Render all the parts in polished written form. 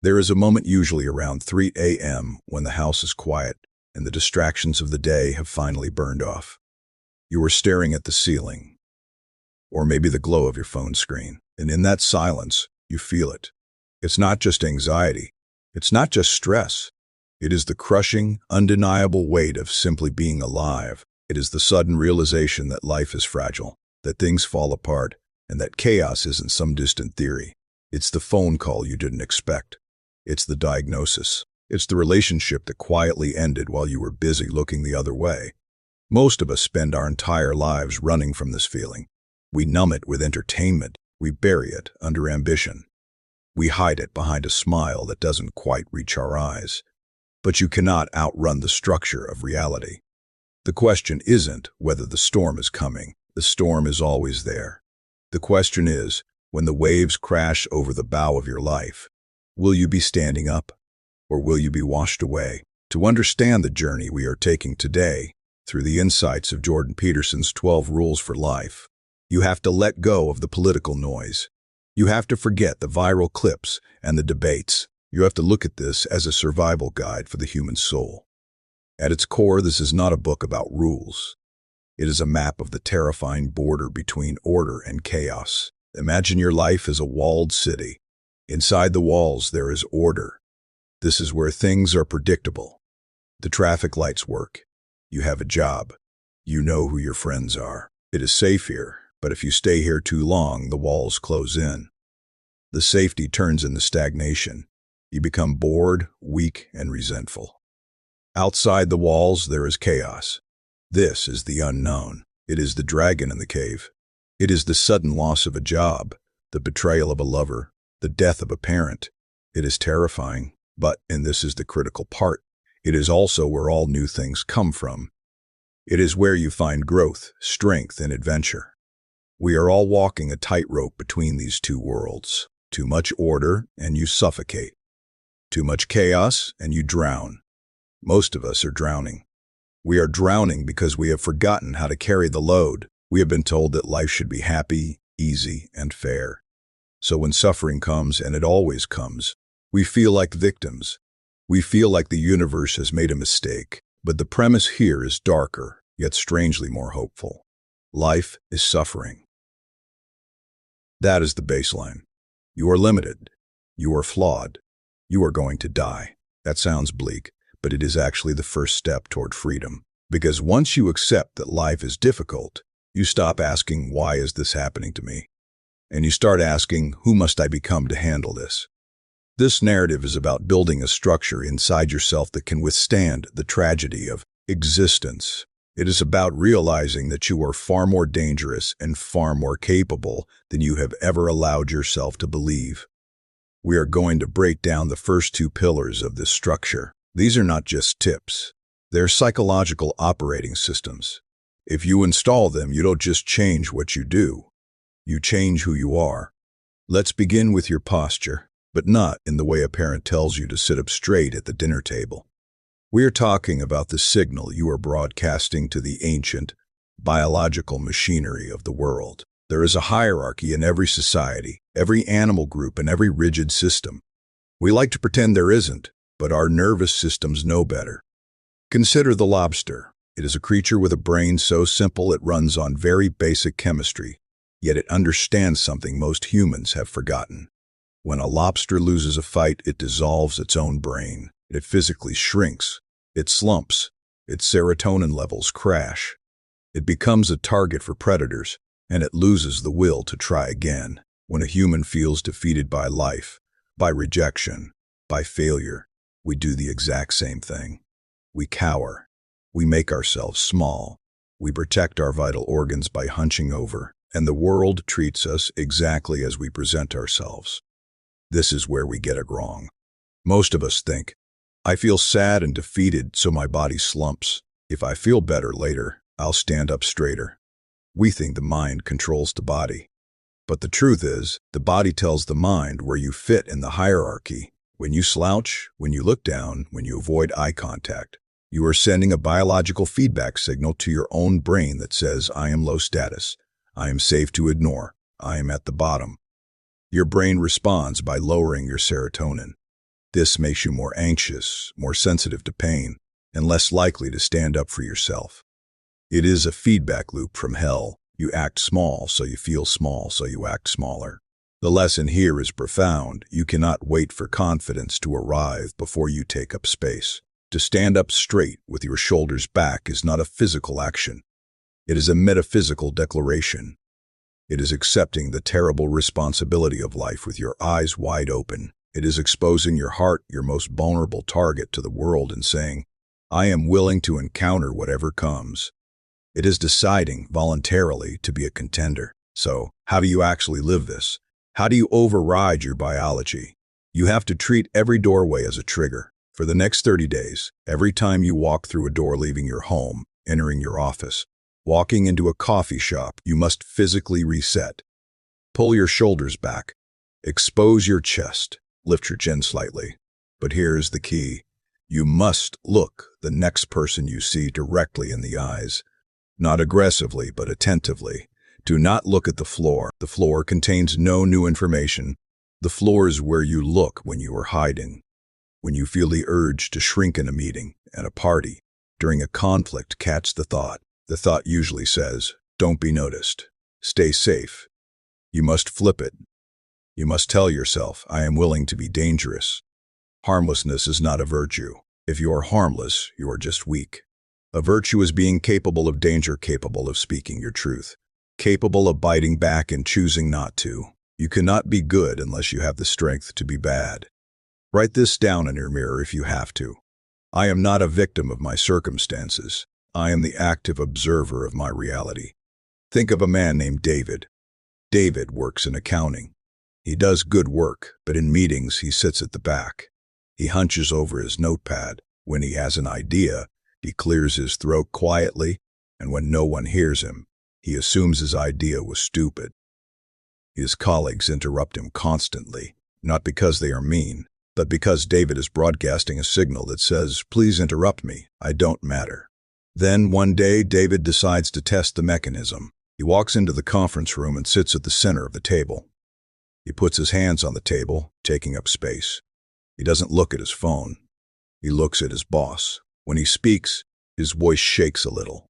There is a moment usually around 3 a.m. when the house is quiet and the distractions of the day have finally burned off. You are staring at the ceiling, or maybe the glow of your phone screen, and in that silence, you feel it. It's not just anxiety. It's not just stress. It is the crushing, undeniable weight of simply being alive. It is the sudden realization that life is fragile, that things fall apart, and that chaos isn't some distant theory. It's the phone call you didn't expect. It's the diagnosis. It's the relationship that quietly ended while you were busy looking the other way. Most of us spend our entire lives running from this feeling. We numb it with entertainment. We bury it under ambition. We hide it behind a smile that doesn't quite reach our eyes. But you cannot outrun the structure of reality. The question isn't whether the storm is coming. The storm is always there. The question is, when the waves crash over the bow of your life, will you be standing up, or will you be washed away? To understand the journey we are taking today, through the insights of Jordan Peterson's 12 Rules for Life, you have to let go of the political noise. You have to forget the viral clips and the debates. You have to look at this as a survival guide for the human soul. At its core, this is not a book about rules. It is a map of the terrifying border between order and chaos. Imagine your life as a walled city. Inside the walls, there is order. This is where things are predictable. The traffic lights work. You have a job. You know who your friends are. It is safe here, but if you stay here too long, the walls close in. The safety turns into stagnation. You become bored, weak, and resentful. Outside the walls, there is chaos. This is the unknown. It is the dragon in the cave. It is the sudden loss of a job, the betrayal of a lover, the death of a parent. It is terrifying, but, and this is the critical part, it is also where all new things come from. It is where you find growth, strength, and adventure. We are all walking a tightrope between these two worlds. Too much order, and you suffocate. Too much chaos, and you drown. Most of us are drowning. We are drowning because we have forgotten how to carry the load. We have been told that life should be happy, easy, and fair. So when suffering comes, and it always comes, we feel like victims. We feel like the universe has made a mistake. But the premise here is darker, yet strangely more hopeful. Life is suffering. That is the baseline. You are limited. You are flawed. You are going to die. That sounds bleak, but it is actually the first step toward freedom. Because once you accept that life is difficult, you stop asking, why is this happening to me? And you start asking, who must I become to handle this? This narrative is about building a structure inside yourself that can withstand the tragedy of existence. It is about realizing that you are far more dangerous and far more capable than you have ever allowed yourself to believe. We are going to break down the first two pillars of this structure. These are not just tips. They're psychological operating systems. If you install them, you don't just change what you do. You change who you are. Let's begin with your posture, but not in the way a parent tells you to sit up straight at the dinner table. We are talking about the signal you are broadcasting to the ancient, biological machinery of the world. There is a hierarchy in every society, every animal group, and every rigid system. We like to pretend there isn't, but our nervous systems know better. Consider the lobster. It is a creature with a brain so simple it runs on very basic chemistry, yet it understands something most humans have forgotten. When a lobster loses a fight, it dissolves its own brain. It physically shrinks. It slumps. Its serotonin levels crash. It becomes a target for predators, and it loses the will to try again. When a human feels defeated by life, by rejection, by failure, we do the exact same thing. We cower. We make ourselves small. We protect our vital organs by hunching over, and the world treats us exactly as we present ourselves. This is where we get it wrong. Most of us think, I feel sad and defeated, so my body slumps. If I feel better later, I'll stand up straighter. We think the mind controls the body. But the truth is, the body tells the mind where you fit in the hierarchy. When you slouch, when you look down, when you avoid eye contact, you are sending a biological feedback signal to your own brain that says, I am low status. I am safe to ignore. I am at the bottom. Your brain responds by lowering your serotonin. This makes you more anxious, more sensitive to pain, and less likely to stand up for yourself. It is a feedback loop from hell. You act small, so you feel small, so you act smaller. The lesson here is profound. You cannot wait for confidence to arrive before you take up space. To stand up straight with your shoulders back is not a physical action. It is a metaphysical declaration. It is accepting the terrible responsibility of life with your eyes wide open. It is exposing your heart, your most vulnerable target, to the world and saying, I am willing to encounter whatever comes. It is deciding voluntarily to be a contender. So, how do you actually live this? How do you override your biology? You have to treat every doorway as a trigger. For the next 30 days, every time you walk through a door leaving your home, entering your office, walking into a coffee shop, you must physically reset. Pull your shoulders back. Expose your chest. Lift your chin slightly. But here's the key. You must look the next person you see directly in the eyes. Not aggressively, but attentively. Do not look at the floor. The floor contains no new information. The floor is where you look when you are hiding. When you feel the urge to shrink in a meeting, at a party, during a conflict, catch the thought. The thought usually says, don't be noticed. Stay safe. You must flip it. You must tell yourself, I am willing to be dangerous. Harmlessness is not a virtue. If you are harmless, you are just weak. A virtue is being capable of danger, capable of speaking your truth, capable of biting back and choosing not to. You cannot be good unless you have the strength to be bad. Write this down in your mirror if you have to. I am not a victim of my circumstances. I am the active observer of my reality. Think of a man named David. David works in accounting. He does good work, but in meetings he sits at the back. He hunches over his notepad. When he has an idea, he clears his throat quietly, and when no one hears him, he assumes his idea was stupid. His colleagues interrupt him constantly, not because they are mean, but because David is broadcasting a signal that says, please interrupt me, I don't matter. Then one day, David decides to test the mechanism. He walks into the conference room and sits at the center of the table. He puts his hands on the table, taking up space. He doesn't look at his phone. He looks at his boss. When he speaks, his voice shakes a little.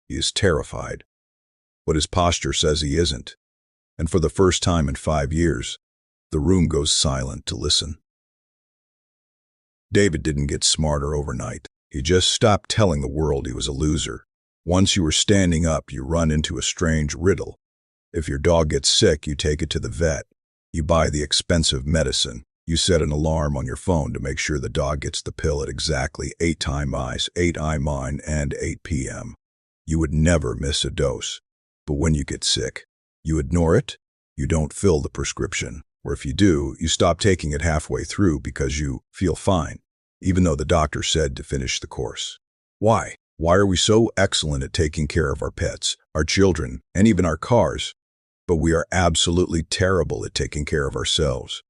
He is terrified. But his posture says he isn't. And for the first time in 5 years, the room goes silent to listen. David didn't get smarter overnight. He just stopped telling the world he was a loser. Once you are standing up, you run into a strange riddle. If your dog gets sick, you take it to the vet. You buy the expensive medicine. You set an alarm on your phone to make sure the dog gets the pill at exactly 8 times 8 mine and 8 p.m. You would never miss a dose. But when you get sick, you ignore it. You don't fill the prescription. Or if you do, you stop taking it halfway through because you feel fine, even though the doctor said to finish the course. Why? Why are we so excellent at taking care of our pets, our children, and even our cars, but we are absolutely terrible at taking care of ourselves?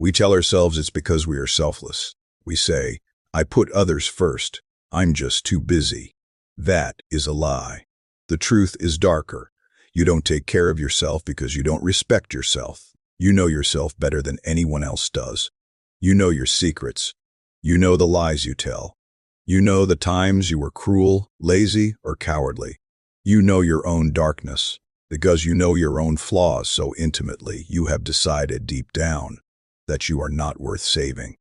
We tell ourselves it's because we are selfless. We say, I put others first. I'm just too busy. That is a lie. The truth is darker. You don't take care of yourself because you don't respect yourself. You know yourself better than anyone else does. You know your secrets. You know the lies you tell. You know the times you were cruel, lazy, or cowardly. You know your own darkness. Because you know your own flaws so intimately, you have decided deep down that you are not worth saving.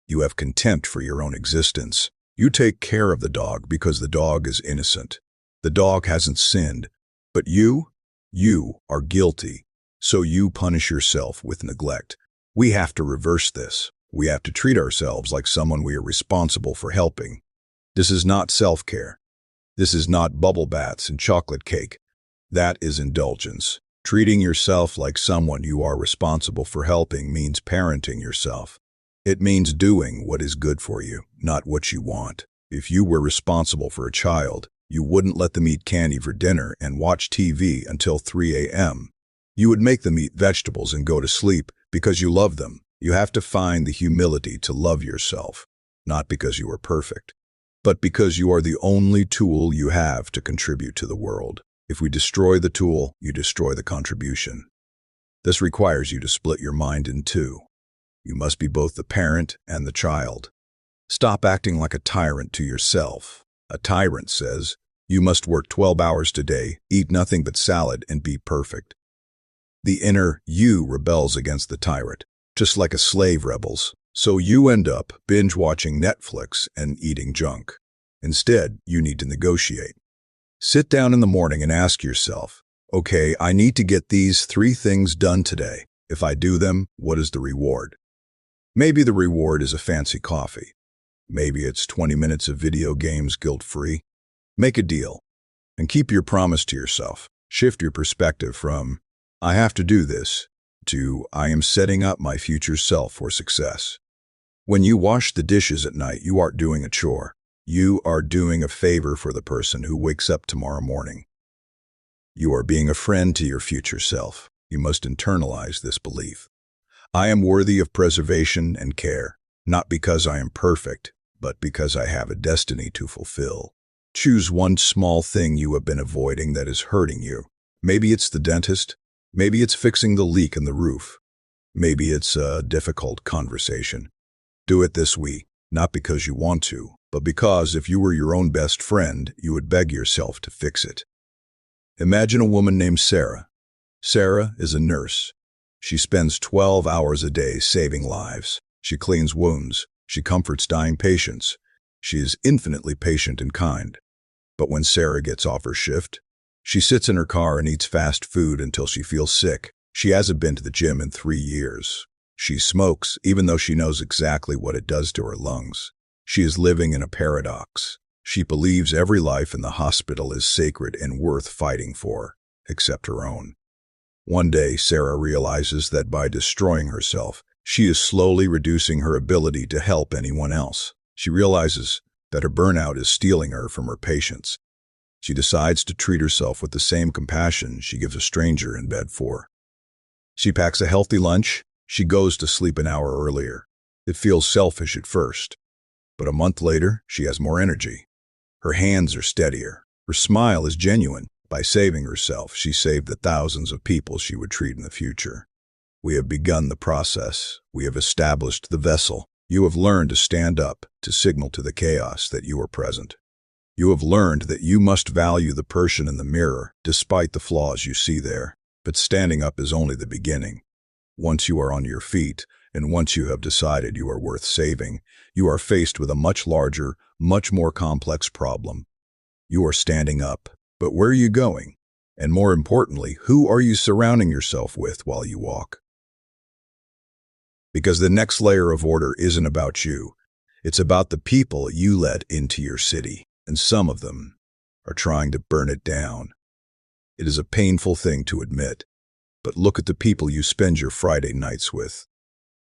You have contempt for your own existence. You take care of the dog because the dog is innocent. The dog hasn't sinned, but you are guilty, so you punish yourself with neglect. We have to reverse this. We have to treat ourselves like someone we are responsible for helping. This is not self-care. This is not bubble baths and chocolate cake. That is indulgence. Treating yourself like someone you are responsible for helping means parenting yourself. It means doing what is good for you, not what you want. If you were responsible for a child, you wouldn't let them eat candy for dinner and watch TV until 3 a.m. You would make them eat vegetables and go to sleep because you love them. You have to find the humility to love yourself, not because you are perfect, but because you are the only tool you have to contribute to the world. If we destroy the tool, you destroy the contribution. This requires you to split your mind in two. You must be both the parent and the child. Stop acting like a tyrant to yourself. A tyrant says, you must work 12 hours today, eat nothing but salad, and be perfect. The inner you rebels against the tyrant, just like a slave rebels. So you end up binge-watching Netflix and eating junk. Instead, you need to negotiate. Sit down in the morning and ask yourself, okay, I need to get these 3 things done today. If I do them, what is the reward? Maybe the reward is a fancy coffee. Maybe it's 20 minutes of video games guilt-free. Make a deal and keep your promise to yourself. Shift your perspective from, I have to do this, to, I am setting up my future self for success. When you wash the dishes at night, you aren't doing a chore. You are doing a favor for the person who wakes up tomorrow morning. You are being a friend to your future self. You must internalize this belief. I am worthy of preservation and care, not because I am perfect, but because I have a destiny to fulfill. Choose one small thing you have been avoiding that is hurting you. Maybe it's the dentist. Maybe it's fixing the leak in the roof. Maybe it's a difficult conversation. Do it this week, not because you want to, but because if you were your own best friend, you would beg yourself to fix it. Imagine a woman named Sarah. Sarah is a nurse. She spends 12 hours a day saving lives. She cleans wounds. She comforts dying patients. She is infinitely patient and kind. But when Sarah gets off her shift, she sits in her car and eats fast food until she feels sick. She hasn't been to the gym in 3 years. She smokes, even though she knows exactly what it does to her lungs. She is living in a paradox. She believes every life in the hospital is sacred and worth fighting for, except her own. One day, Sarah realizes that by destroying herself, she is slowly reducing her ability to help anyone else. She realizes that her burnout is stealing her from her patients. She decides to treat herself with the same compassion she gives a stranger in bed for. She packs a healthy lunch. She goes to sleep an hour earlier. It feels selfish at first, but a month later, she has more energy. Her hands are steadier. Her smile is genuine. By saving herself, she saved the thousands of people she would treat in the future. We have begun the process. We have established the vessel. You have learned to stand up, to signal to the chaos that you are present. You have learned that you must value the person in the mirror, despite the flaws you see there. But standing up is only the beginning. Once you are on your feet, and once you have decided you are worth saving, you are faced with a much larger, much more complex problem. You are standing up, but where are you going? And more importantly, who are you surrounding yourself with while you walk? Because the next layer of order isn't about you. It's about the people you let into your city, and some of them are trying to burn it down. It is a painful thing to admit, but look at the people you spend your Friday nights with.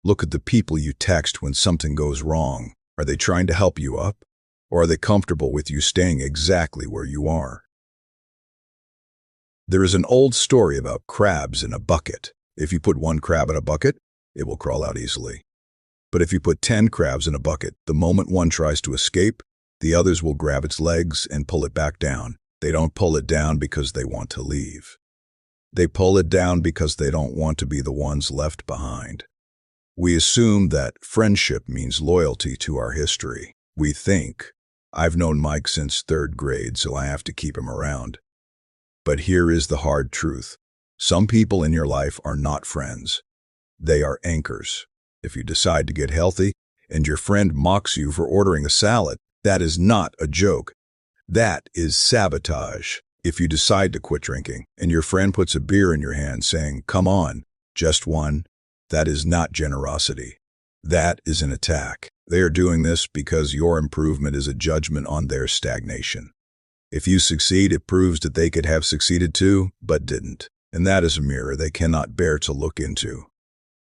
Look at the people you text when something goes wrong. Are they trying to help you up, or are they comfortable with you staying exactly where you are? There is an old story about crabs in a bucket. If you put 1 crab in a bucket, it will crawl out easily. But if you put 10 crabs in a bucket, the moment one tries to escape, the others will grab its legs and pull it back down. They don't pull it down because they want to leave. They pull it down because they don't want to be the ones left behind. We assume that friendship means loyalty to our history. We think, I've known Mike since 3rd grade, so I have to keep him around. But here is the hard truth. Some people in your life are not friends. They are anchors. If you decide to get healthy and your friend mocks you for ordering a salad, that is not a joke. That is sabotage. If you decide to quit drinking and your friend puts a beer in your hand saying, come on, just one, that is not generosity. That is an attack. They are doing this because your improvement is a judgment on their stagnation. If you succeed, it proves that they could have succeeded too, but didn't. And that is a mirror they cannot bear to look into.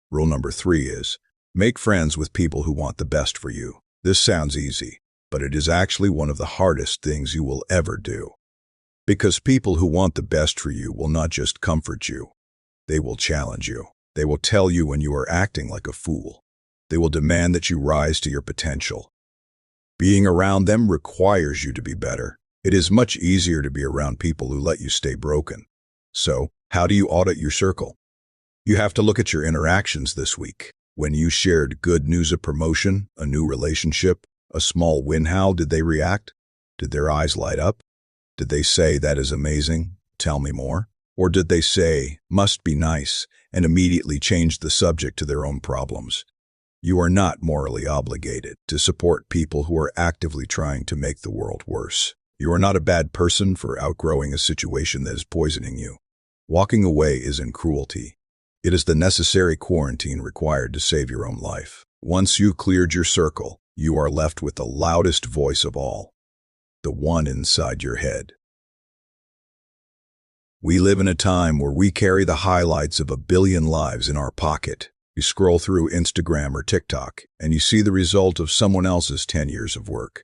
Rule number 3 is, make friends with people who want the best for you. This sounds easy, but it is actually one of the hardest things you will ever do. Because people who want the best for you will not just comfort you. They will challenge you. They will tell you when you are acting like a fool. They will demand that you rise to your potential. Being around them requires you to be better. It is much easier to be around people who let you stay broken. So, how do you audit your circle? You have to look at your interactions this week. When you shared good news, a promotion, a new relationship, a small win, how did they react? Did their eyes light up? Did they say, "That is amazing, tell me more"? Or did they say, "Must be nice," and immediately change the subject to their own problems? You are not morally obligated to support people who are actively trying to make the world worse. You are not a bad person for outgrowing a situation that is poisoning you. Walking away isn't cruelty. It is the necessary quarantine required to save your own life. Once you've cleared your circle, you are left with the loudest voice of all, the one inside your head. We live in a time where we carry the highlights of a billion lives in our pocket. You scroll through Instagram or TikTok, and you see the result of someone else's 10 years of work.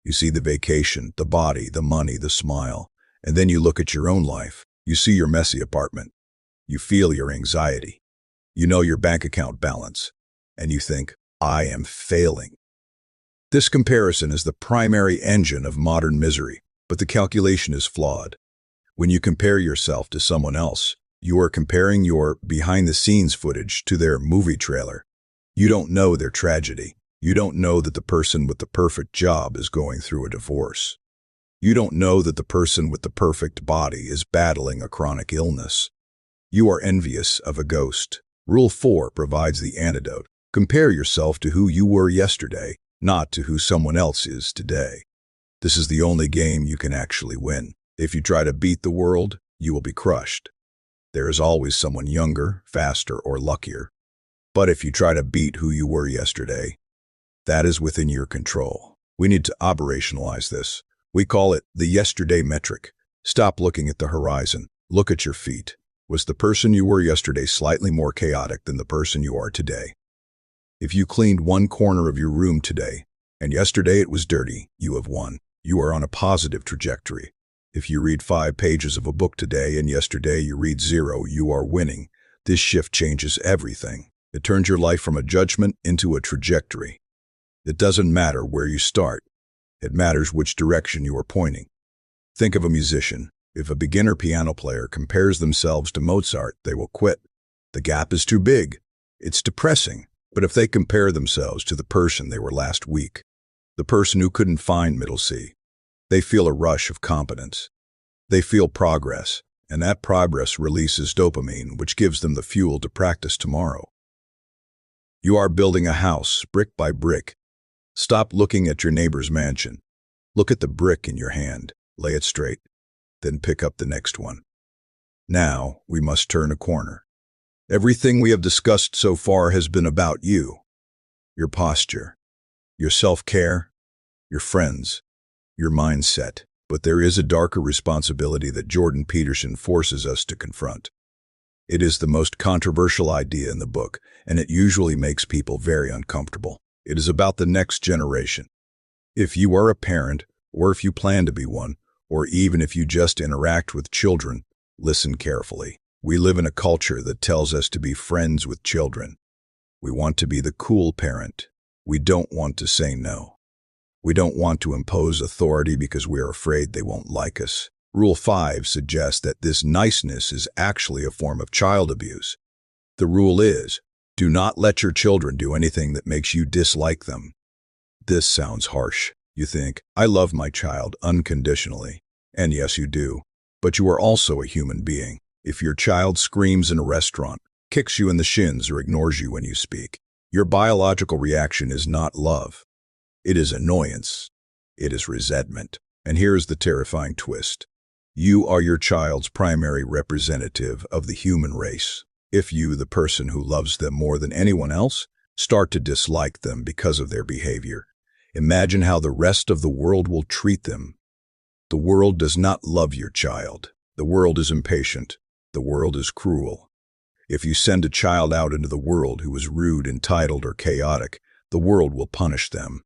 You see the vacation, the body, the money, the smile. And then you look at your own life. You see your messy apartment. You feel your anxiety. You know your bank account balance. And you think, "I am failing." This comparison is the primary engine of modern misery, but the calculation is flawed. When you compare yourself to someone else, you are comparing your behind-the-scenes footage to their movie trailer. You don't know their tragedy. You don't know that the person with the perfect job is going through a divorce. You don't know that the person with the perfect body is battling a chronic illness. You are envious of a ghost. Rule 4 provides the antidote. Compare yourself to who you were yesterday, not to who someone else is today. This is the only game you can actually win. If you try to beat the world, you will be crushed. There is always someone younger, faster, or luckier. But if you try to beat who you were yesterday, that is within your control. We need to operationalize this. We call it the yesterday metric. Stop looking at the horizon. Look at your feet. Was the person you were yesterday slightly more chaotic than the person you are today? If you cleaned one corner of your room today, and yesterday it was dirty, you have won. You are on a positive trajectory. If you read 5 pages of a book today and yesterday you read 0, you are winning. This shift changes everything. It turns your life from a judgment into a trajectory. It doesn't matter where you start. It matters which direction you are pointing. Think of a musician. If a beginner piano player compares themselves to Mozart, they will quit. The gap is too big. It's depressing. But if they compare themselves to the person they were last week, the person who couldn't find middle C, they feel a rush of competence. They feel progress, and that progress releases dopamine, which gives them the fuel to practice tomorrow. You are building a house, brick by brick. Stop looking at your neighbor's mansion. Look at the brick in your hand, lay it straight, then pick up the next one. Now, we must turn a corner. Everything we have discussed so far has been about you, your posture, your self-care, your friends, your mindset. But there is a darker responsibility that Jordan Peterson forces us to confront. It is the most controversial idea in the book, and it usually makes people very uncomfortable. It is about the next generation. If you are a parent, or if you plan to be one, or even if you just interact with children, listen carefully. We live in a culture that tells us to be friends with children. We want to be the cool parent. We don't want to say no. We don't want to impose authority because we are afraid they won't like us. Rule 5 suggests that this niceness is actually a form of child abuse. The rule is, do not let your children do anything that makes you dislike them. This sounds harsh. You think, I love my child unconditionally. And yes, you do. But you are also a human being. If your child screams in a restaurant, kicks you in the shins, or ignores you when you speak, your biological reaction is not love. It is annoyance. It is resentment. And here is the terrifying twist. You are your child's primary representative of the human race. If you, the person who loves them more than anyone else, start to dislike them because of their behavior, imagine how the rest of the world will treat them. The world does not love your child. The world is impatient. The world is cruel. If you send a child out into the world who is rude, entitled, or chaotic, the world will punish them.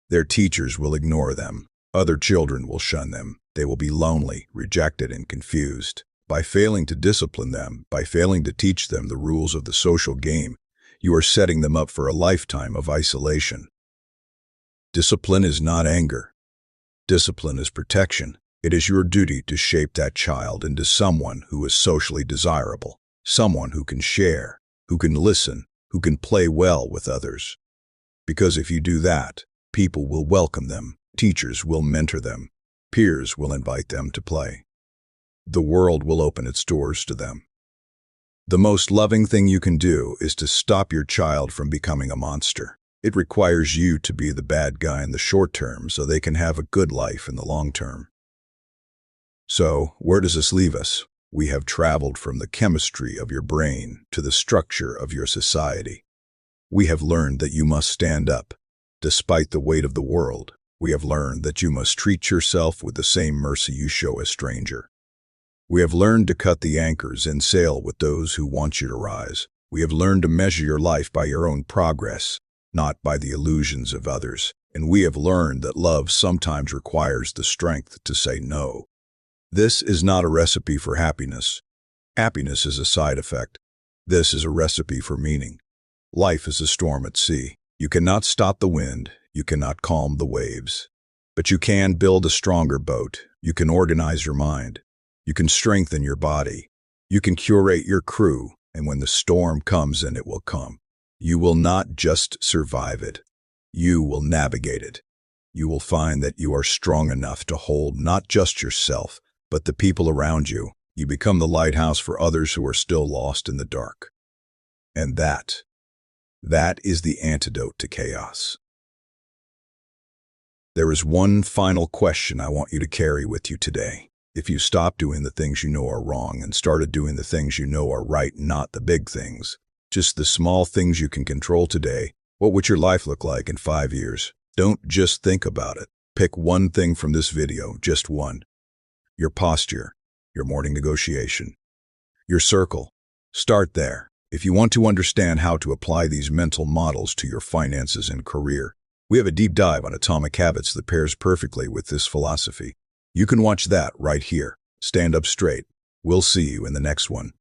Their teachers will ignore them. Other children will shun them. They will be lonely, rejected, and confused. By failing to discipline them, by failing to teach them the rules of the social game, you are setting them up for a lifetime of isolation. Discipline is not anger. Discipline is protection. It is your duty to shape that child into someone who is socially desirable, someone who can share, who can listen, who can play well with others. Because if you do that, people will welcome them, teachers will mentor them, peers will invite them to play. The world will open its doors to them. The most loving thing you can do is to stop your child from becoming a monster. It requires you to be the bad guy in the short term so they can have a good life in the long term. So, where does this leave us? We have traveled from the chemistry of your brain to the structure of your society. We have learned that you must stand up, despite the weight of the world. We have learned that you must treat yourself with the same mercy you show a stranger. We have learned to cut the anchors and sail with those who want you to rise. We have learned to measure your life by your own progress, not by the illusions of others. And we have learned that love sometimes requires the strength to say no. This is not a recipe for happiness. Happiness is a side effect. This is a recipe for meaning. Life is a storm at sea. You cannot stop the wind. You cannot calm the waves. But you can build a stronger boat. You can organize your mind. You can strengthen your body. You can curate your crew. And when the storm comes, and it will come, you will not just survive it. You will navigate it. You will find that you are strong enough to hold not just yourself, but the people around you. You become the lighthouse for others who are still lost in the dark. And that is the antidote to chaos. There is one final question I want you to carry with you today. If you stopped doing the things you know are wrong and started doing the things you know are right, not the big things, just the small things you can control today, what would your life look like in 5 years? Don't just think about it. Pick one thing from this video, just one. Your posture, your morning negotiation, your circle. Start there. If you want to understand how to apply these mental models to your finances and career, we have a deep dive on atomic habits that pairs perfectly with this philosophy. You can watch that right here. Stand up straight. We'll see you in the next one.